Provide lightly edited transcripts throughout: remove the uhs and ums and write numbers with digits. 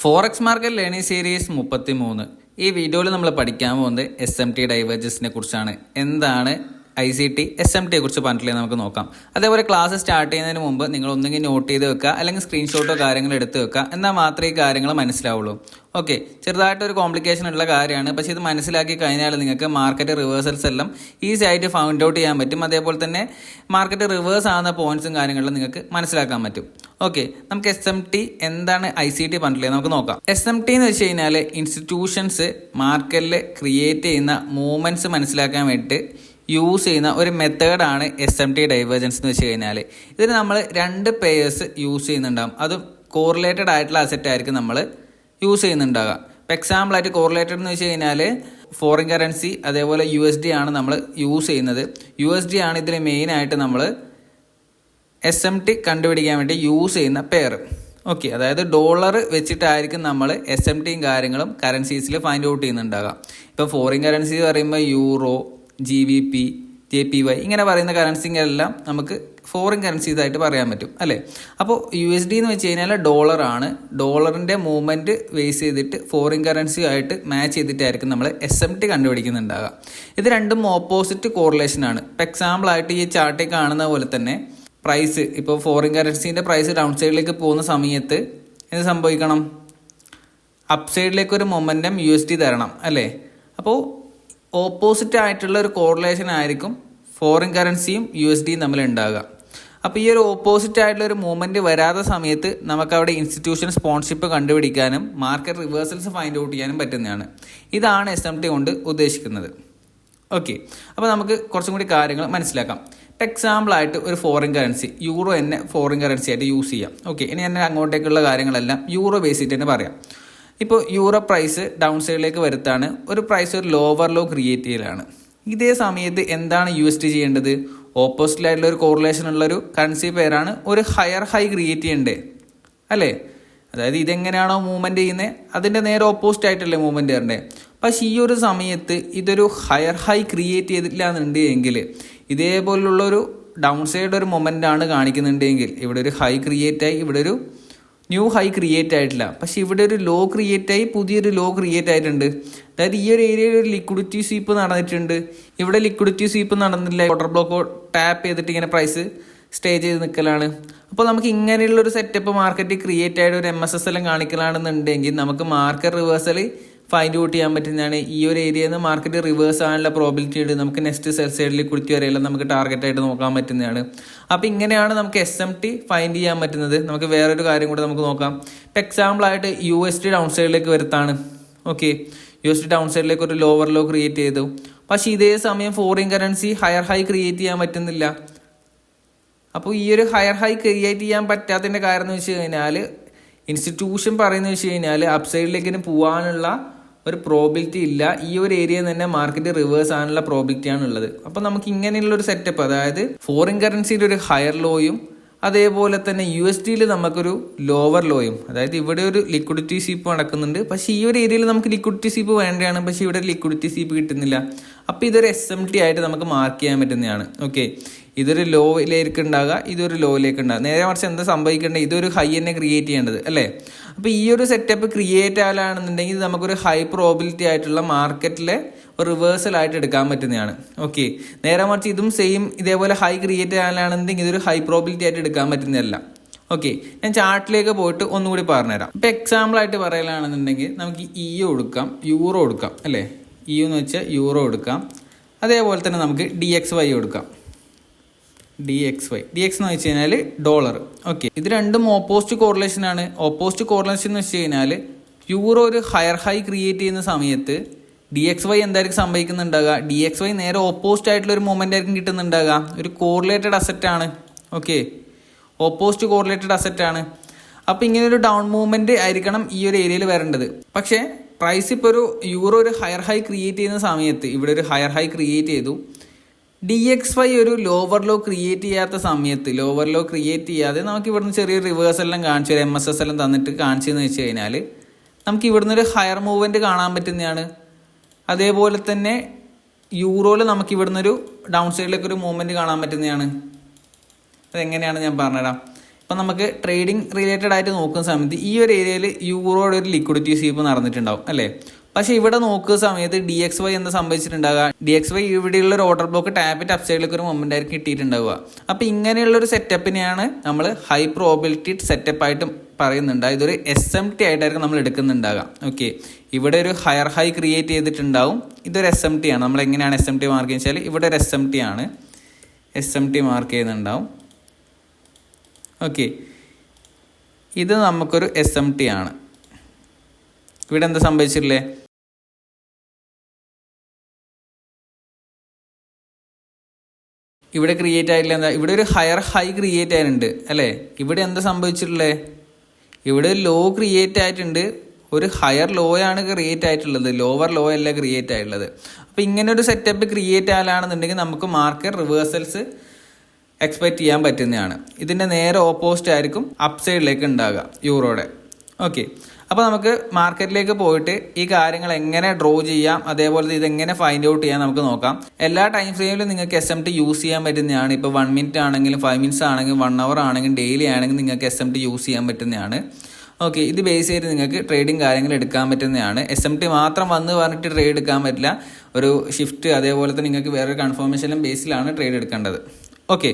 Forex market learning series 33. ഈ വീഡിയോയിൽ നമ്മൾ പഠിക്കാൻ പോകുന്നത് SMT ഡൈവേർജൻസിനെ കുറിച്ചാണ്. എന്താണ് ICT SMT കുറിച്ച് പറഞ്ഞിട്ടില്ലേ നമുക്ക് നോക്കാം. അതേപോലെ ക്ലാസ് സ്റ്റാർട്ട് ചെയ്യുന്നതിന് മുമ്പ് നിങ്ങൾ ഒന്നെങ്കിൽ നോട്ട് ചെയ്ത് വെക്കുക, അല്ലെങ്കിൽ സ്ക്രീൻഷോട്ടോ കാര്യങ്ങൾ എടുത്ത് വെക്കുക. എന്നാൽ മാത്രമേ ഈ കാര്യങ്ങൾ മനസ്സിലാവുള്ളൂ. ഓക്കെ, ചെറുതായിട്ടൊരു കോംപ്ലിക്കേഷൻ ഉള്ള കാര്യമാണ്, പക്ഷേ ഇത് മനസ്സിലാക്കി കഴിഞ്ഞാൽ നിങ്ങൾക്ക് മാർക്കറ്റ് റിവേഴ്സൽസ് എല്ലാം ഈസി ആയിട്ട് ഫൗണ്ട് ഔട്ട് ചെയ്യാൻ പറ്റും. അതേപോലെ തന്നെ മാർക്കറ്റ് റിവേഴ്സ് ആകുന്ന പോയിന്റ്സും കാര്യങ്ങളും നിങ്ങൾക്ക് മനസ്സിലാക്കാൻ പറ്റും. ഓക്കെ, നമുക്ക് SMT എന്താണ് ICT പറഞ്ഞില്ലേ നമുക്ക് നോക്കാം. SMT എന്ന് വെച്ച് കഴിഞ്ഞാൽ ഇൻസ്റ്റിറ്റ്യൂഷൻസ് മാർക്കറ്റിൽ ക്രിയേറ്റ് ചെയ്യുന്ന മൂവ്മെന്റ്സ് മനസ്സിലാക്കാൻ വേണ്ടിയിട്ട് യൂസ് ചെയ്യുന്ന ഒരു മെത്തേഡാണ് SMT ഡൈവേർജൻസ് എന്ന് വെച്ച് കഴിഞ്ഞാൽ. ഇതിന് നമ്മൾ രണ്ട് പേയേഴ്സ് യൂസ് ചെയ്യുന്നുണ്ടാകും. അതും കോറിലേറ്റഡ് ആയിട്ടുള്ള അസറ്റ് ആയിരിക്കും നമ്മൾ യൂസ് ചെയ്യുന്നുണ്ടാകുക. ഇപ്പോൾ എക്സാമ്പിളായിട്ട് കോറിലേറ്റഡ് എന്ന് വെച്ച് കഴിഞ്ഞാൽ ഫോറിൻ കറൻസി അതേപോലെ USD ആണ് നമ്മൾ യൂസ് ചെയ്യുന്നത്. USD ആണ് ഇതിൽ മെയിനായിട്ട് നമ്മൾ SMT കണ്ടുപിടിക്കാൻ വേണ്ടി യൂസ് ചെയ്യുന്ന പെയർ. ഓക്കെ, അതായത് ഡോളർ വെച്ചിട്ടായിരിക്കും നമ്മൾ SMTയും കാര്യങ്ങളും കറൻസീസിൽ ഫൈൻഡ് ഔട്ട് ചെയ്യുന്നുണ്ടാകാം. ഇപ്പോൾ ഫോറിൻ കറൻസി പറയുമ്പോൾ യൂറോ, GBP, JPY ഇങ്ങനെ പറയുന്ന കറൻസികളെല്ലാം നമുക്ക് ഫോറിൻ കറൻസീസ് ആയിട്ട് പറയാൻ പറ്റും അല്ലേ. അപ്പോൾ USD എന്ന് വെച്ച് കഴിഞ്ഞാൽ ഡോളറാണ്. ഡോളറിൻ്റെ മൂവ്മെൻറ്റ് ബേസ് ചെയ്തിട്ട് ഫോറിൻ കറൻസി ആയിട്ട് മാച്ച് ചെയ്തിട്ടായിരിക്കും നമ്മൾ SMT കണ്ടുപിടിക്കുന്നുണ്ടാകുക. ഇത് രണ്ടും ഓപ്പോസിറ്റ് കോറിലേഷനാണ്. ഇപ്പോൾ എക്സാമ്പിളായിട്ട് ഈ ചാർട്ടിൽ കാണുന്ന പോലെ തന്നെ പ്രൈസ്, ഇപ്പോൾ ഫോറിൻ കറൻസീൻ്റെ പ്രൈസ് ഡൗൺ സൈഡിലേക്ക് പോകുന്ന സമയത്ത് എന്ത് സംഭവിക്കണം? അപ്പ് സൈഡിലേക്ക് ഒരു മൊമെൻറ്റം USD തരണം അല്ലേ. അപ്പോൾ ഓപ്പോസിറ്റ് ആയിട്ടുള്ള ഒരു കോറിലേഷൻ ആയിരിക്കും ഫോറിൻ കറൻസിയും USDയും തമ്മിൽ ഉണ്ടാകുക. അപ്പോൾ ഈ ഒരു ഓപ്പോസിറ്റ് ആയിട്ടുള്ള ഒരു മൂവ്മെൻറ്റ് വരാത്ത സമയത്ത് നമുക്ക് അവിടെ ഇൻസ്റ്റിറ്റ്യൂഷൻ സ്പോൺഷിപ്പ് കണ്ടുപിടിക്കാനും മാർക്കറ്റ് റിവേഴ്സൽസ് ഫൈൻഡ് ഔട്ട് ചെയ്യാനും പറ്റുന്നതാണ്. ഇതാണ് SMT കൊണ്ട് ഉദ്ദേശിക്കുന്നത്. ഓക്കെ, അപ്പോൾ നമുക്ക് കുറച്ചും കൂടി കാര്യങ്ങൾ മനസ്സിലാക്കാം. എക്സാമ്പിളായിട്ട് ഒരു ഫോറിൻ കറൻസി യൂറോ തന്നെ ഫോറിൻ കറൻസി ആയിട്ട് യൂസ് ചെയ്യാം. ഓക്കെ, ഇനി തന്നെ അങ്ങോട്ടേക്കുള്ള കാര്യങ്ങളെല്ലാം യൂറോ ബേസ് ചെയ്തിട്ട് തന്നെ പറയാം. ഇപ്പോൾ യൂറോ പ്രൈസ് ഡൗൺ സൈഡിലേക്ക് വരുത്താണ്, ഒരു പ്രൈസ് ഒരു ലോവർ ലോ ക്രിയേറ്റ് ചെയ്യലാണ്. ഇതേ സമയത്ത് എന്താണ് USD ചെയ്യേണ്ടത്? ഓപ്പോസിറ്റിലായിട്ടുള്ള ഒരു കോറിലേഷൻ ഉള്ള ഒരു കറൻസി പേരാണ് ഒരു ഹയർ ഹൈ ക്രിയേറ്റ് ചെയ്യേണ്ടത് അല്ലേ. അതായത് ഇതെങ്ങനെയാണോ മൂവ്മെൻറ്റ് ചെയ്യുന്നത് അതിൻ്റെ നേരെ ഓപ്പോസിറ്റ് ആയിട്ടല്ലേ മൂവ്മെൻറ്റ് ചെയ്യേണ്ടത്. പക്ഷേ ഈ ഒരു സമയത്ത് ഇതൊരു ഹയർ ഹൈ ക്രിയേറ്റ് ചെയ്തിട്ടില്ല എന്നുണ്ടെങ്കിൽ, ഇതേപോലുള്ള ഒരു ഡൗൺ സൈഡ് ഒരു മൊമെൻ്റ് ആണ് കാണിക്കുന്നുണ്ടെങ്കിൽ, ഇവിടെ ഒരു ഹൈ ക്രിയേറ്റ് ആയി, ഇവിടെ ഒരു ന്യൂ ഹൈ ക്രിയേറ്റ് ആയിട്ടില്ല, പക്ഷെ ഇവിടെ ഒരു ലോ ക്രിയേറ്റ് ആയി, പുതിയൊരു ലോ ക്രിയേറ്റ് ആയിട്ടുണ്ട്. അതായത് ഈ ഒരു ഏരിയയിൽ ഒരു ലിക്വിഡിറ്റി സ്വീപ്പ് നടന്നിട്ടുണ്ട്, ഇവിടെ ലിക്വിഡിറ്റി സ്വീപ്പ് നടന്നില്ല, ഓർഡർ ബ്ലോക്ക് ടാപ്പ് ചെയ്തിട്ട് ഇങ്ങനെ പ്രൈസ് സ്റ്റേ ചെയ്ത് നിൽക്കലാണ്. അപ്പോൾ നമുക്ക് ഇങ്ങനെയുള്ളൊരു സെറ്റപ്പ് മാർക്കറ്റ് ക്രിയേറ്റ് ആയിട്ട് ഒരു MSS എല്ലാം കാണിക്കലാണെന്നുണ്ടെങ്കിൽ നമുക്ക് മാർക്കറ്റ് റിവേഴ്സൽ ഫൈൻഡ് ഔട്ട് ചെയ്യാൻ പറ്റുന്നതാണ്. ഈ ഒരു ഏരിയയിൽ നിന്ന് മാർക്കറ്റ് റിവേഴ്സ് ആകാനുള്ള പ്രോബിലിറ്റി ഉണ്ട്. നമുക്ക് നെക്സ്റ്റ് സെൽ സൈഡിൽ കുടിച്ച് വരെയെല്ലാം നമുക്ക് ടാർഗറ്റ് ആയിട്ട് നോക്കാൻ പറ്റുന്നതാണ്. അപ്പോൾ ഇങ്ങനെയാണ് നമുക്ക് SMT ഫൈൻഡ് ചെയ്യാൻ പറ്റുന്നത്. നമുക്ക് വേറൊരു കാര്യം കൂടെ നമുക്ക് നോക്കാം. ഇപ്പോൾ എക്സാമ്പിളായിട്ട് USD ഡൗൺ സൈഡിലേക്ക് വരുത്താണ്. ഓക്കെ, USD ഡൗൺ സൈഡിലേക്ക് ഒരു ലോവർ ലോ ക്രിയേറ്റ് ചെയ്തു, പക്ഷേ ഇതേ സമയം foreign currency higher high create ചെയ്യാൻ പറ്റുന്നില്ല. അപ്പോൾ ഈ ഒരു ഹയർ ഹൈ ക്രിയേറ്റ് ചെയ്യാൻ പറ്റാത്തതിൻ്റെ കാരണം എന്ന് വെച്ച് കഴിഞ്ഞാൽ ഇൻസ്റ്റിറ്റ്യൂഷൻ പറയുന്നത് വെച്ച് കഴിഞ്ഞാൽ അപ്സൈഡിലേക്ക് പോകാനുള്ള ഒരു പ്രോബിലിറ്റി ഇല്ല. ഈ ഒരു ഏരിയയിൽ തന്നെ മാർക്കറ്റ് റിവേഴ്സ് ആകാനുള്ള പ്രോബിലിറ്റിയാണ് ഉള്ളത്. അപ്പോൾ നമുക്ക് ഇങ്ങനെയുള്ളൊരു സെറ്റപ്പ്, അതായത് ഫോറിൻ കറൻസിയിൽ ഒരു ഹയർ ലോയും അതേപോലെ തന്നെ USDയിൽ നമുക്കൊരു ലോവർ ലോയും, അതായത് ഇവിടെ ഒരു ലിക്വിഡിറ്റി സ്വീപ്പ് നടക്കുന്നുണ്ട്, പക്ഷേ ഈ ഒരു ഏരിയയിൽ നമുക്ക് ലിക്വിഡിറ്റി സ്വീപ്പ് വേണ്ടതാണ്, പക്ഷേ ഇവിടെ ലിക്വിഡിറ്റി സ്വീപ്പ് കിട്ടുന്നില്ല. അപ്പോൾ ഇതൊരു SMT ആയിട്ട് നമുക്ക് മാർക്ക് ചെയ്യാൻ പറ്റുന്നതാണ്. ഓക്കെ, ഇതൊരു ലോയിലേക്ക് ഉണ്ടാകുക, ഇതൊരു ലോയിലേക്ക് ഉണ്ടാകുക. നേരെ മറിച്ച് എന്താ സംഭവിക്കേണ്ടത്? ഇതൊരു ഹൈ തന്നെ ക്രിയേറ്റ് ചെയ്യേണ്ടത് അല്ലേ. അപ്പോൾ ഈ ഒരു സെറ്റപ്പ് ക്രിയേറ്റ് ആയാലാണെന്നുണ്ടെങ്കിൽ നമുക്കൊരു ഹൈ പ്രോബിലിറ്റി ആയിട്ടുള്ള മാർക്കറ്റിലെ റിവേഴ്സൽ ആയിട്ട് എടുക്കാൻ പറ്റുന്നതാണ്. ഓക്കെ, നേരെ മറിച്ച് ഇതും സെയിം ഇതേപോലെ ഹൈ ക്രിയേറ്റ് ആയാലാണെന്നുണ്ടെങ്കിൽ ഇതൊരു ഹൈ പ്രോബിലിറ്റി ആയിട്ട് എടുക്കാൻ പറ്റുന്നതല്ല. ഓക്കെ, ഞാൻ ചാർട്ടിലേക്ക് പോയിട്ട് ഒന്നുകൂടി പറഞ്ഞുതരാം. ഇപ്പോൾ എക്സാമ്പിളായിട്ട് പറയലാണെന്നുണ്ടെങ്കിൽ നമുക്ക് EU കൊടുക്കാം, യൂറോ കൊടുക്കാം അല്ലേ. EU എന്ന് വെച്ചാൽ യൂറോ കൊടുക്കാം, അതേപോലെ തന്നെ നമുക്ക് DXY കൊടുക്കാം. DXY എന്ന് വെച്ച് കഴിഞ്ഞാൽ ഡോളർ. ഓക്കെ, ഇത് രണ്ടും ഓപ്പോസിറ്റ് കോറിലേഷൻ ആണ്. ഓപ്പോസിറ്റ് കോറിലേഷൻ എന്ന് വെച്ച് കഴിഞ്ഞാൽ യൂറോ ഒരു ഹയർ ഹൈ ക്രിയേറ്റ് ചെയ്യുന്ന സമയത്ത് DXY എന്തായിരിക്കും സംഭവിക്കുന്നുണ്ടാകുക? DXY നേരെ ഓപ്പോസിറ്റ് ആയിട്ടുള്ള ഒരു മൊമെൻ്റ് ആയിരിക്കും കിട്ടുന്നുണ്ടാകുക. ഒരു കോറിലേറ്റഡ് അസറ്റ് ആണ്. ഓക്കെ, ഓപ്പോസിറ്റ് കോറിലേറ്റഡ് അസറ്റ് ആണ്. അപ്പോൾ ഇങ്ങനെ ഒരു ഡൗൺ മൂവ്മെൻറ്റ് ആയിരിക്കണം ഈ ഒരു ഏരിയയിൽ വരേണ്ടത്. പക്ഷേ പ്രൈസ് ഇപ്പോൾ ഒരു യൂറോ ഒരു ഹയർ ഹൈ ക്രിയേറ്റ് ചെയ്യുന്ന സമയത്ത് ഇവിടെ ഒരു ഹയർ ഹൈ ക്രിയേറ്റ് ചെയ്തു, DXY ഒരു ലോവർ ലോ ക്രിയേറ്റ് ചെയ്യാത്ത സമയത്ത്, ലോവർ ലോ ക്രിയേറ്റ് ചെയ്യാതെ നമുക്ക് ഇവിടുന്ന് ചെറിയൊരു റിവേഴ്സ് എല്ലാം കാണിച്ചു, ഒരു MSS എല്ലാം തന്നിട്ട് കാണിച്ചതെന്ന് വെച്ച് കഴിഞ്ഞാൽ നമുക്ക് ഇവിടുന്ന് ഒരു ഹയർ മൂവ്മെൻറ്റ് കാണാൻ പറ്റുന്നതാണ്. അതേപോലെ തന്നെ യൂറോയിൽ നമുക്ക് ഇവിടുന്ന് ഒരു ഡൗൺ സൈഡിലേക്ക് ഒരു മൂവ്മെൻറ്റ് കാണാൻ പറ്റുന്നതാണ്. അതെങ്ങനെയാണ് ഞാൻ പറഞ്ഞുതരാം. അപ്പം നമുക്ക് ട്രേഡിംഗ് റിലേറ്റഡ് ആയിട്ട് നോക്കുന്ന സമയത്ത് ഈ ഒരു ഏരിയയിൽ യൂറോയുടെ ഒരു ലിക്വിഡിറ്റി സ്വീപ്പ് നടന്നിട്ടുണ്ടാവും അല്ലേ. പക്ഷേ ഇവിടെ നോക്കുന്ന സമയത്ത് DXY എന്താ സംഭവിച്ചിട്ടുണ്ടാകുക, DXY ഇവിടെയുള്ള ഒരു ഓർഡർ ബ്ലോക്ക് ടാപ്പിറ്റ് അപ്സൈഡിലേക്ക് ഒരു മൊമെന്റ് ആയിരിക്കും കിട്ടിയിട്ടുണ്ടാവുക. അപ്പോൾ ഇങ്ങനെയുള്ള ഒരു സെറ്റപ്പിനെയാണ് നമ്മൾ ഹൈ പ്രോബിലിറ്റി സെറ്റപ്പ് ആയിട്ട് പറയുന്നുണ്ട്. ഇതൊരു SMT ആയിട്ടായിരിക്കും നമ്മൾ എടുക്കുന്നുണ്ടാകുക. ഓക്കെ, ഇവിടെ ഒരു ഹയർ ഹൈ ക്രിയേറ്റ് ചെയ്തിട്ടുണ്ടാവും. ഇതൊരു SMT ആണ്. നമ്മൾ എങ്ങനെയാണ് SMT മാർക്ക് ചെയ്യുക വെച്ചാൽ ഇവിടെ ഒരു SMT ആണ്, SMT മാർക്ക് ചെയ്യുന്നുണ്ടാവും. ഓക്കെ, ഇത് നമുക്കൊരു SMT ആണ്. ഇവിടെ എന്താ സംഭവിച്ചില്ലേ, ഇവിടെ ക്രിയേറ്റ് ആയിട്ടില്ല. എന്താ, ഇവിടെ ഒരു ഹയർ ഹൈ ക്രിയേറ്റ് ആയിട്ടുണ്ട് അല്ലേ. ഇവിടെ എന്താ സംഭവിച്ചിട്ടുള്ളത്, ഇവിടെ ലോ ക്രിയേറ്റ് ആയിട്ടുണ്ട്, ഒരു ഹയർ ലോ ആണ് ക്രിയേറ്റ് ആയിട്ടുള്ളത്, ലോവർ ലോ അല്ല ക്രിയേറ്റ് ആയിട്ടുള്ളത്. അപ്പോൾ ഇങ്ങനെ ഒരു സെറ്റപ്പ് ക്രിയേറ്റ് ആയാലാണെന്നുണ്ടെങ്കിൽ നമുക്ക് മാർക്കറ്റ് റിവേഴ്സൽസ് എക്സ്പെക്ട് ചെയ്യാൻ പറ്റുന്നതാണ്. ഇതിൻ്റെ നേരെ ഓപ്പോസിറ്റ് ആയിരിക്കും അപ്സൈഡിലേക്ക് ഉണ്ടാകുക യൂറോയുടെ. ഓക്കെ, അപ്പോൾ നമുക്ക് മാർക്കറ്റിലേക്ക് പോയിട്ട് ഈ കാര്യങ്ങൾ എങ്ങനെ ഡ്രോ ചെയ്യാം, അതേപോലെ ഇതെങ്ങനെ ഫൈൻഡ് ഔട്ട് ചെയ്യാം നമുക്ക് നോക്കാം. എല്ലാ ടൈം ഫ്രെയിമിലും നിങ്ങൾക്ക് SMT യൂസ് ചെയ്യാൻ പറ്റുന്നതാണ്. ഇപ്പോൾ 1 മിനിറ്റ് ആണെങ്കിലും 5 മിനിറ്റ്സ് ആണെങ്കിലും 1 അവർ ആണെങ്കിലും ഡെയിലി ആണെങ്കിലും നിങ്ങൾക്ക് SMT യൂസ് ചെയ്യാൻ പറ്റുന്നതാണ്. ഓക്കെ, ഇത് ബേസ് ചെയ്ത് നിങ്ങൾക്ക് ട്രേഡിങ് കാര്യങ്ങൾ എടുക്കാൻ പറ്റുന്നതാണ്. SMT മാത്രം വന്ന് പറഞ്ഞിട്ട് ട്രേഡ് എടുക്കാൻ പറ്റില്ല. ഒരു ഷിഫ്റ്റ് അതേപോലെ തന്നെ നിങ്ങൾക്ക് വേറൊരു കൺഫർമേഷനും ബേസിലാണ് ട്രേഡ് എടുക്കേണ്ടത്. ഓക്കെ,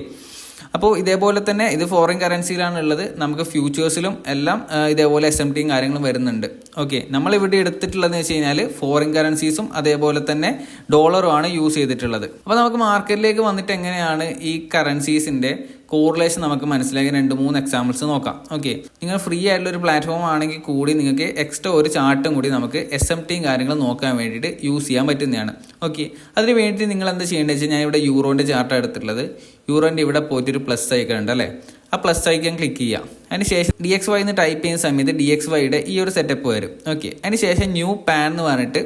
അപ്പോൾ ഇതേപോലെ തന്നെ ഇത് ഫോറിൻ കറൻസിയിലാണ് ഉള്ളത്. നമുക്ക് ഫ്യൂച്ചേഴ്സിലും എല്ലാം ഇതേപോലെ SMTയും കാര്യങ്ങളും വരുന്നുണ്ട്. ഓക്കെ, നമ്മളിവിടെ എടുത്തിട്ടുള്ളതെന്ന് വെച്ച് കഴിഞ്ഞാൽ ഫോറിൻ കറൻസീസും അതേപോലെ തന്നെ ഡോളറും ആണ് യൂസ് ചെയ്തിട്ടുള്ളത്. അപ്പോൾ നമുക്ക് മാർക്കറ്റിലേക്ക് വന്നിട്ട് എങ്ങനെയാണ് ഈ കറൻസീസിൻ്റെ കോറിലേഷൻ നമുക്ക് മനസ്സിലാക്കി 2-3 എക്സാമ്പിൾസ് നോക്കാം. ഓക്കെ, നിങ്ങൾ ഫ്രീ ആയിട്ടുള്ള ഒരു പ്ലാറ്റ്ഫോം ആണെങ്കിൽ കൂടി നിങ്ങൾക്ക് എക്സ്ട്രാ ഒരു ചാർട്ടും കൂടി നമുക്ക് SMTയും കാര്യങ്ങളും നോക്കാൻ വേണ്ടിയിട്ട് യൂസ് ചെയ്യാൻ പറ്റുന്നതാണ്. ഓക്കെ, അതിന് വേണ്ടിയിട്ട് നിങ്ങൾ എന്താ ചെയ്യേണ്ടത് വെച്ചാൽ ഞാൻ ഇവിടെ യൂറോൻ്റെ ചാർട്ടാണ് എടുത്തിട്ടുള്ളത്. യൂറോൻ്റെ ഇവിടെ പോയിട്ടൊരു പ്ലസ് ഐക്കൺ ഉണ്ട് അല്ലേ, ആ പ്ലസ് ഐക്കൺ ക്ലിക്ക് ചെയ്യാം. അതിന് ശേഷം DXY എന്ന് ടൈപ്പ് ചെയ്യുന്ന സമയത്ത് DXYയുടെ ഈ ഒരു സെറ്റപ്പ് വരും. ഓക്കെ, അതിന് ശേഷം ന്യൂ പാൻ എന്ന് പറഞ്ഞിട്ട്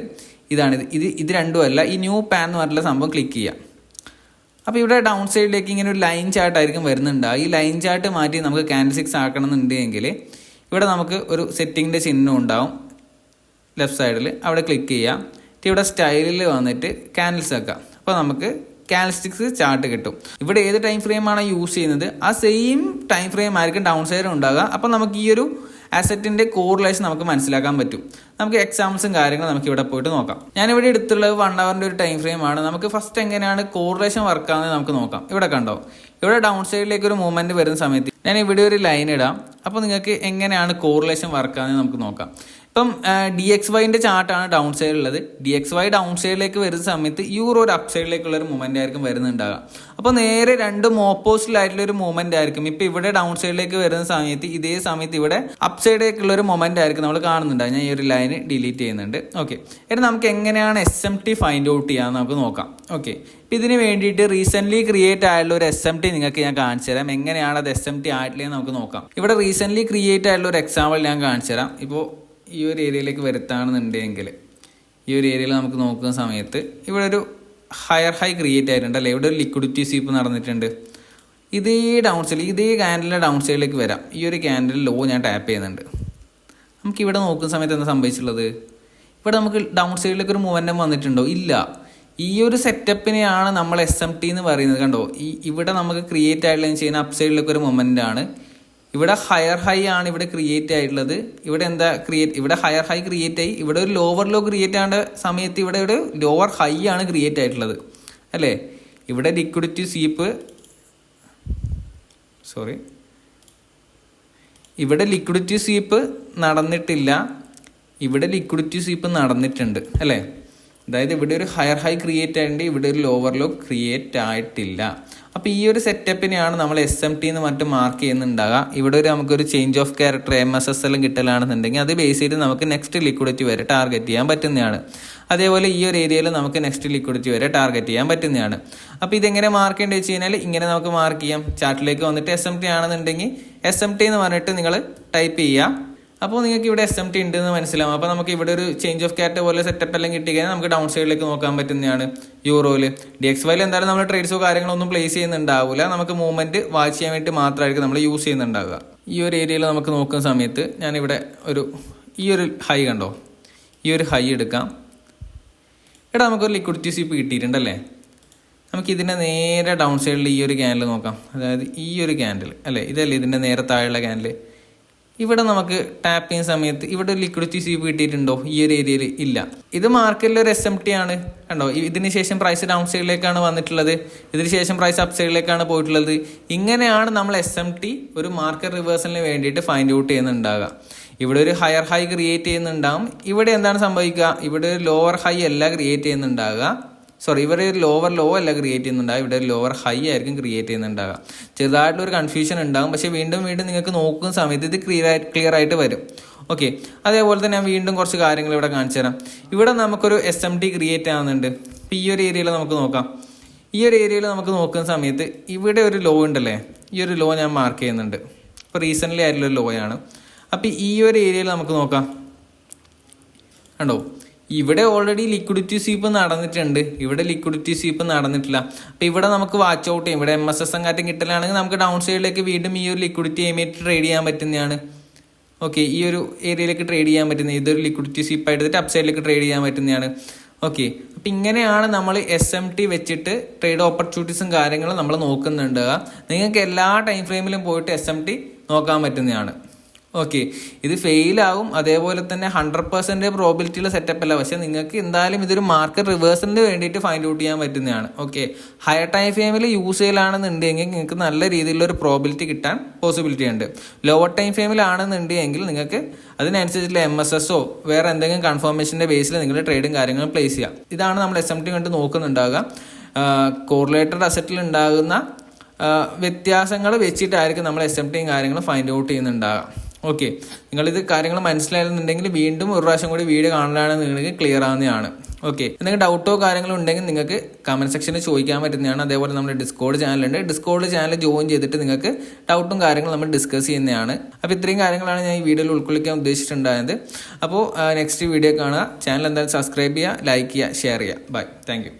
ഇത് രണ്ടുമല്ല, ഈ ന്യൂ പാൻ എന്ന് പറഞ്ഞിട്ടുള്ള സംഭവം ക്ലിക്ക് ചെയ്യാം. അപ്പോൾ ഇവിടെ ഡൗൺ സൈഡിലേക്ക് ഇങ്ങനെ ഒരു ലൈൻ ചാർട്ട് ആയിരിക്കും വരുന്നുണ്ട്. ഈ ലൈൻ ചാർട്ട് മാറ്റി നമുക്ക് ക്യാൻഡിൽസ്റ്റിക്സ് ആക്കണം എന്നുണ്ടെങ്കിൽ ഇവിടെ നമുക്ക് ഒരു സെറ്റിങ്ങിൻ്റെ ചിഹ്നം ഉണ്ടാവും ലെഫ്റ്റ് സൈഡിൽ, അവിടെ ക്ലിക്ക് ചെയ്യാം. ഇവിടെ സ്റ്റൈലിൽ വന്നിട്ട് ക്യാൻഡിൽസ് ആക്കാം. അപ്പോൾ നമുക്ക് ക്യാൻഡിൽസ്റ്റിക്സ് ചാർട്ട് കിട്ടും. ഇവിടെ ഏത് ടൈം ഫ്രെയിമാണ് യൂസ് ചെയ്യുന്നത് ആ സെയിം ടൈം ഫ്രെയിം ആയിരിക്കും ഡൗൺ സൈഡ് ഉണ്ടാകുക. അപ്പോൾ നമുക്ക് ഈ ഒരു അസറ്റിൻ്റെ കോറിലേഷൻ നമുക്ക് മനസ്സിലാക്കാൻ പറ്റും. നമുക്ക് എക്സാമ്പിൾസും കാര്യങ്ങളും നമുക്ക് ഇവിടെ പോയിട്ട് നോക്കാം. ഞാനിവിടെ എടുത്തുള്ളത് 1 അവറിൻ്റെ ഒരു ടൈം ഫ്രെയിമാണ്. നമുക്ക് ഫസ്റ്റ് എങ്ങനെയാണ് കോറിലേഷൻ വർക്കാവുന്നത് നമുക്ക് നോക്കാം. ഇവിടെ കണ്ടോ, ഇവിടെ ഡൗൺ സൈഡിലേക്ക് ഒരു മൂവ്മെൻറ്റ് വരുന്ന സമയത്ത് ഞാൻ ഇവിടെ ഒരു ലൈൻ ഇടാം. അപ്പോൾ നിങ്ങൾക്ക് എങ്ങനെയാണ് കോറിലേഷൻ വർക്കാവുന്നത് നമുക്ക് നോക്കാം. ഇപ്പം DXYൻ്റെ ചാർട്ടാണ് ഡൗൺ സൈഡിലുള്ളത്. DXY ഡൗൺ സൈഡിലേക്ക് വരുന്ന സമയത്ത് യൂറോ ഒരു അപ്പ് സൈഡിലേക്കുള്ള ഒരു മൂവ്മെന്റ് ആയിരിക്കും വരുന്നുണ്ടാകുക. അപ്പോൾ നേരെ രണ്ടും ഓപ്പോസിറ്റ് ആയിട്ടുള്ള ഒരു മൂവ്മെന്റ് ആയിരിക്കും. ഇപ്പം ഇവിടെ ഡൗൺ സൈഡിലേക്ക് വരുന്ന സമയത്ത് ഇതേ സമയത്ത് ഇവിടെ അപ്പ് സൈഡിലേക്കുള്ള ഒരു മൂവ്മെന്റ് ആയിരിക്കും നമ്മൾ കാണുന്നുണ്ടാകും. ഞാൻ ഈ ഒരു ലൈൻ ഡിലീറ്റ് ചെയ്യുന്നുണ്ട്. ഓക്കെ, എന്നിട്ട് നമുക്ക് എങ്ങനെയാണ് SMT ഫൈൻഡ് ഔട്ട് ചെയ്യാമെന്ന് നമുക്ക് നോക്കാം. ഓക്കെ, ഇപ്പം ഇതിന് വേണ്ടിയിട്ട് റീസെൻ്റ്ലി ക്രിയേറ്റ് ആയിട്ടുള്ള ഒരു SMT നിങ്ങൾക്ക് ഞാൻ കാണിച്ചു തരാം. എങ്ങനെയാണ് അത് SMT ആയിട്ടില്ലെന്ന് നമുക്ക് നോക്കാം. ഇവിടെ റീസെൻ്റ്ലി ക്രിയേറ്റ് ആയിട്ടുള്ള ഒരു എക്സാമ്പിൾ ഞാൻ കാണിച്ചു തരാം. ഇപ്പോൾ ഈ ഒരു ഏരിയയിലേക്ക് വരുത്താണെന്നുണ്ടെങ്കിൽ ഈ ഒരു ഏരിയയിൽ നമുക്ക് നോക്കുന്ന സമയത്ത് ഇവിടെ ഒരു ഹയർ ഹൈ ക്രിയേറ്റ് ആയിട്ടുണ്ട് അല്ലേ. ഇവിടെ ഒരു ലിക്വിഡിറ്റി സ്വീപ്പ് നടന്നിട്ടുണ്ട്. ഇതേ ഡൗൺ സൈഡിൽ ഇതേ ക്യാൻഡലിൻ്റെ ഡൗൺ സൈഡിലേക്ക് വരാം. ഈ ഒരു ക്യാൻഡിൽ ലോ ഞാൻ ടാപ്പ് ചെയ്യുന്നുണ്ട്. നമുക്കിവിടെ നോക്കുന്ന സമയത്ത് എന്താ സംഭവിച്ചുള്ളത്, ഇവിടെ നമുക്ക് ഡൗൺ സൈഡിലേക്ക് ഒരു മൂവ്മെൻറ്റം വന്നിട്ടുണ്ടോ? ഇല്ല. ഈ ഒരു സെറ്റപ്പിനെയാണ് നമ്മൾ SMT എന്ന് പറയുന്നത്. കണ്ടോ, ഇവിടെ നമുക്ക് ക്രിയേറ്റ് ആയിട്ടുള്ള ചെയ്യുന്ന അപ്പ് സൈഡിലേക്ക് ഒരു മൊമെൻ്റ് ആണ്. ഇവിടെ ഹയർ ഹൈ ആണ് ഇവിടെ ക്രിയേറ്റ് ആയിട്ടുള്ളത്. ഇവിടെ എന്താ ഇവിടെ ഹയർ ഹൈ ക്രിയേറ്റ് ആയി. ഇവിടെ ഒരു ലോവർ ലോ ക്രിയേറ്റ് ആവേണ്ട സമയത്ത് ഇവിടെ ഒരു ലോവർ ഹൈ ആണ് ക്രിയേറ്റ് ആയിട്ടുള്ളത് അല്ലേ. ഇവിടെ ലിക്വിഡിറ്റി സ്വീപ്പ് ഇവിടെ ലിക്വിഡിറ്റി സ്വീപ്പ് നടന്നിട്ടില്ല. ഇവിടെ ലിക്വിഡിറ്റി സ്വീപ്പ് നടന്നിട്ടുണ്ട് അല്ലേ. അതായത് ഇവിടെ ഒരു ഹയർ ഹൈ ക്രിയേറ്റ് ആയിട്ടുണ്ട്, ഇവിടെ ഒരു ലോവർ ലോ ക്രിയേറ്റ് ആയിട്ടില്ല. അപ്പോൾ ഈ ഒരു സെറ്റപ്പിനെയാണ് നമ്മൾ SMT എന്ന് മറ്റും മാർക്ക് ചെയ്യുന്നുണ്ടാകുക. ഇവിടെ ഒരു നമുക്കൊരു ചേഞ്ച് ഓഫ് ക്യാരക്ടർ MSS എല്ലാം കിട്ടലാണെന്നുണ്ടെങ്കിൽ അത് ബേസ് ചെയ്ത് നമുക്ക് നെക്സ്റ്റ് ലിക്വിഡിറ്റി വരെ ടാർഗറ്റ് ചെയ്യാൻ പറ്റുന്നതാണ്. അതേപോലെ ഈ ഒരു ഏരിയയിൽ നമുക്ക് നെക്സ്റ്റ് ലിക്വിഡിറ്റി വരെ ടാർഗറ്റ് ചെയ്യാൻ പറ്റുന്നതാണ്. അപ്പോൾ ഇതെങ്ങനെ മാർക്ക് ചെയ്യേണ്ടത് വെച്ച് കഴിഞ്ഞാൽ ഇങ്ങനെ നമുക്ക് മാർക്ക് ചെയ്യാം. ചാർട്ടിലേക്ക് വന്നിട്ട് SMT ആണെന്നുണ്ടെങ്കിൽ SMT എന്ന് പറഞ്ഞിട്ട് നിങ്ങൾ ടൈപ്പ് ചെയ്യുക. അപ്പോൾ നിങ്ങൾക്ക് ഇവിടെ SMT ഉണ്ടെന്ന് മനസ്സിലാവും. അപ്പോൾ നമുക്ക് ഇവിടെ ഒരു ചേഞ്ച് ഓഫ് ക്യാരക്ടർ പോലെ സെറ്റപ്പ് എല്ലാം കിട്ടി കഴിഞ്ഞാൽ നമുക്ക് ഡൗൺ സൈഡിലേക്ക് നോക്കാൻ പറ്റുന്നതാണ്. യൂറോയിൽ DXYയിൽ എന്തായാലും നമ്മൾ ട്രേഡ്സോ കാര്യങ്ങളൊന്നും പ്ലേസ് ചെയ്യുന്നുണ്ടാവില്ല. നമുക്ക് മൂവ്മെൻറ്റ് വാച്ച് ചെയ്യാൻ വേണ്ടി മാത്രമായിരിക്കും നമ്മൾ യൂസ് ചെയ്യുന്നുണ്ടാവുക. ഈ ഒരു ഏരിയയിൽ നമുക്ക് നോക്കുന്ന സമയത്ത് ഞാനിവിടെ ഈ ഒരു ഹൈ കണ്ടോ, ഈ ഒരു ഹൈ എടുക്കാം. ഇവിടെ നമുക്കൊരു ലിക്വിഡിറ്റി സ്വീപ്പ് കിട്ടിയിട്ടുണ്ടല്ലേ. നമുക്ക് ഇതിൻ്റെ നേരെ ഡൗൺ സൈഡിൽ ഈ ഒരു ക്യാൻഡിൽ നോക്കാം. അതായത് ഈ ഒരു ക്യാൻഡിൽ അല്ലേ, ഇതല്ലേ ഇതിൻ്റെ നേരെ താഴെയുള്ള ക്യാൻഡിൽ. ഇവിടെ നമുക്ക് ടാപ്പ് ചെയ്യുന്ന സമയത്ത് ഇവിടെ ഒരു ലിക്വിഡിറ്റി സ്വീപ്പ് കിട്ടിയിട്ടുണ്ടോ? ഈ ഒരു ഏരിയയിൽ ഇല്ല. ഇത് മാർക്കറ്റിൽ ഒരു SMT ആണ് കണ്ടോ. ഇതിന് ശേഷം പ്രൈസ് ഡൗൺ സൈഡിലേക്കാണ് വന്നിട്ടുള്ളത്, ഇതിന് ശേഷം പ്രൈസ് അപ്പ് സൈഡിലേക്കാണ് പോയിട്ടുള്ളത്. ഇങ്ങനെയാണ് നമ്മൾ SMT ഒരു മാർക്കറ്റ് റിവേഴ്സലിന് വേണ്ടിയിട്ട് ഫൈൻഡ് ഔട്ട് ചെയ്യുന്നുണ്ടാകുക. ഇവിടെ ഒരു ഹയർ ഹൈ ക്രിയേറ്റ് ചെയ്യുന്നുണ്ടാകും. ഇവിടെ എന്താണ് സംഭവിക്കുക? ഇവിടെ ഒരു ലോവർ ഹൈ അല്ല ക്രിയേറ്റ് ചെയ്യുന്നുണ്ടാകുക. ഇവിടെ ഒരു ലോവർ ലോ അല്ല ക്രിയേറ്റ് ചെയ്യുന്നുണ്ടാകും, ഇവിടെ ഒരു ലോവർ ഹൈ ആയിരിക്കും ക്രിയേറ്റ് ചെയ്യുന്നുണ്ടാകുക. ചെറുതായിട്ടുള്ളൊരു കൺഫ്യൂഷൻ ഉണ്ടാകും, പക്ഷേ വീണ്ടും നിങ്ങൾക്ക് നോക്കുന്ന സമയത്ത് ഇത് ക്ലിയർ ആയിട്ട് വരും. ഓക്കെ, അതേപോലെ തന്നെ ഞാൻ വീണ്ടും കുറച്ച് കാര്യങ്ങൾ ഇവിടെ കാണിച്ചു തരാം. ഇവിടെ നമുക്കൊരു SMT ക്രിയേറ്റ് ആവുന്നുണ്ട്. അപ്പോൾ ഈ ഒരു ഏരിയയിൽ നമുക്ക് നോക്കാം. ഈ ഒരു ഏരിയയിൽ നമുക്ക് നോക്കുന്ന സമയത്ത് ഇവിടെ ഒരു ലോ ഉണ്ടല്ലേ, ഈ ഒരു ലോ ഞാൻ മാർക്ക് ചെയ്യുന്നുണ്ട്. ഇപ്പോൾ റീസെൻ്റ്ലി ആയിട്ടുള്ള ഒരു ലോ ആണ്. അപ്പോൾ ഈ ഒരു ഏരിയയിൽ നമുക്ക് നോക്കാം. കണ്ടോ, ഇവിടെ ഓൾറെഡി ലിക്വിഡിറ്റി സ്വീപ്പ് നടന്നിട്ടുണ്ട്, ഇവിടെ ലിക്വിഡിറ്റി സ്വീപ്പ് നടന്നിട്ടില്ല. അപ്പോൾ ഇവിടെ നമുക്ക് വാച്ച് ഔട്ട് ചെയ്യും. ഇവിടെ MSS കാറ്റും കിട്ടലാണെങ്കിൽ നമുക്ക് ഡൗൺ സൈഡിലേക്ക് വീണ്ടും ഈ ഒരു ലിക്വിഡിറ്റി എമിറ്റ് ട്രേഡ് ചെയ്യാൻ പറ്റുന്നതാണ്. ഓക്കെ, ഈ ഒരു ഏരിയയിലേക്ക് ട്രേഡ് ചെയ്യാൻ പറ്റുന്നത്, ഇതൊരു ലിക്വിഡിറ്റി സ്വീപ്പ് എടുത്തിട്ട് അപ്പ് സൈഡിലേക്ക് ട്രേഡ് ചെയ്യാൻ പറ്റുന്നതാണ്. ഓക്കെ, അപ്പം ഇങ്ങനെയാണ് നമ്മൾ SMT വെച്ചിട്ട് ട്രേഡ് ഓപ്പർച്യൂണിറ്റീസും കാര്യങ്ങളും നമ്മൾ നോക്കുന്നുണ്ട്. നിങ്ങൾക്ക് എല്ലാ ടൈം ഫ്രെയിമിലും പോയിട്ട് SMT നോക്കാൻ പറ്റുന്നതാണ്. ഓക്കെ, ഇത് ഫെയിലാവും. അതേപോലെ തന്നെ 100% പ്രോബിലിറ്റിയുള്ള സെറ്റപ്പ് അല്ല, പക്ഷെ നിങ്ങൾക്ക് എന്തായാലും ഇതൊരു മാർക്കറ്റ് റിവേഴ്സലിന് വേണ്ടിയിട്ട് ഫൈൻഡ് ഔട്ട് ചെയ്യാൻ പറ്റുന്നതാണ്. ഓക്കെ, ഹയർ ടൈം ഫ്രെയിമിൽ യൂസ് ചെയ്യലാണെന്നുണ്ടെങ്കിൽ നിങ്ങൾക്ക് നല്ല രീതിയിലുള്ള ഒരു പ്രോബിലിറ്റി കിട്ടാൻ പോസിബിലിറ്റി ഉണ്ട്. ലോവർ ടൈം ഫ്രെയിമിലാണെന്നുണ്ടെങ്കിൽ നിങ്ങൾക്ക് അതിനനുസരിച്ചുള്ള MSSO വേറെ എന്തെങ്കിലും കൺഫർമേഷൻ്റെ ബേസിൽ നിങ്ങൾ ട്രേഡും കാര്യങ്ങളും പ്ലേസ് ചെയ്യാം. ഇതാണ് നമ്മൾ SMT കണ്ട് നോക്കുന്നുണ്ടാകുക. കോറിലേറ്റഡ് അസറ്റിൽ ഉണ്ടാകുന്ന വ്യത്യാസങ്ങൾ വെച്ചിട്ടായിരിക്കും നമ്മൾ SMTയും കാര്യങ്ങളും ഫൈൻഡ് ഔട്ട് ചെയ്യുന്നുണ്ടാകുക. ഓക്കെ, നിങ്ങളിത് കാര്യങ്ങൾ മനസ്സിലായിരുന്നുണ്ടെങ്കിൽ വീണ്ടും ഒരു പ്രാവശ്യം കൂടി വീഡിയോ കാണാനാണ് നിങ്ങൾക്ക് ക്ലിയർ ആവുന്നതാണ്. ഓക്കെ, എന്തെങ്കിലും ഡൗട്ടോ കാര്യങ്ങളോ ഉണ്ടെങ്കിൽ നിങ്ങൾക്ക് കമൻറ്റ് സെക്ഷനിൽ ചോദിക്കാൻ പറ്റുന്നതാണ്. അതേപോലെ നമ്മുടെ ഡിസ്കോഡ് ചാനലുണ്ട്, ഡിസ്കോഡ് ചാനൽ ജോയിൻ ചെയ്തിട്ട് നിങ്ങൾക്ക് ഡൗട്ടും കാര്യങ്ങളും നമ്മൾ ഡിസ്കസ് ചെയ്യുന്നതാണ്. അപ്പോൾ ഇത്രയും കാര്യങ്ങളാണ് ഞാൻ ഈ വീഡിയോയിൽ ഉൾക്കൊള്ളിക്കാൻ ഉദ്ദേശിച്ചിട്ടുണ്ടായത്. അപ്പോൾ നെക്സ്റ്റ് വീഡിയോ കാണുക. ചാനൽ എന്തായാലും സബ്സ്ക്രൈബ് ചെയ്യുക, ലൈക്ക് ചെയ്യുക, ഷെയർ ചെയ്യുക. Bye, thank U.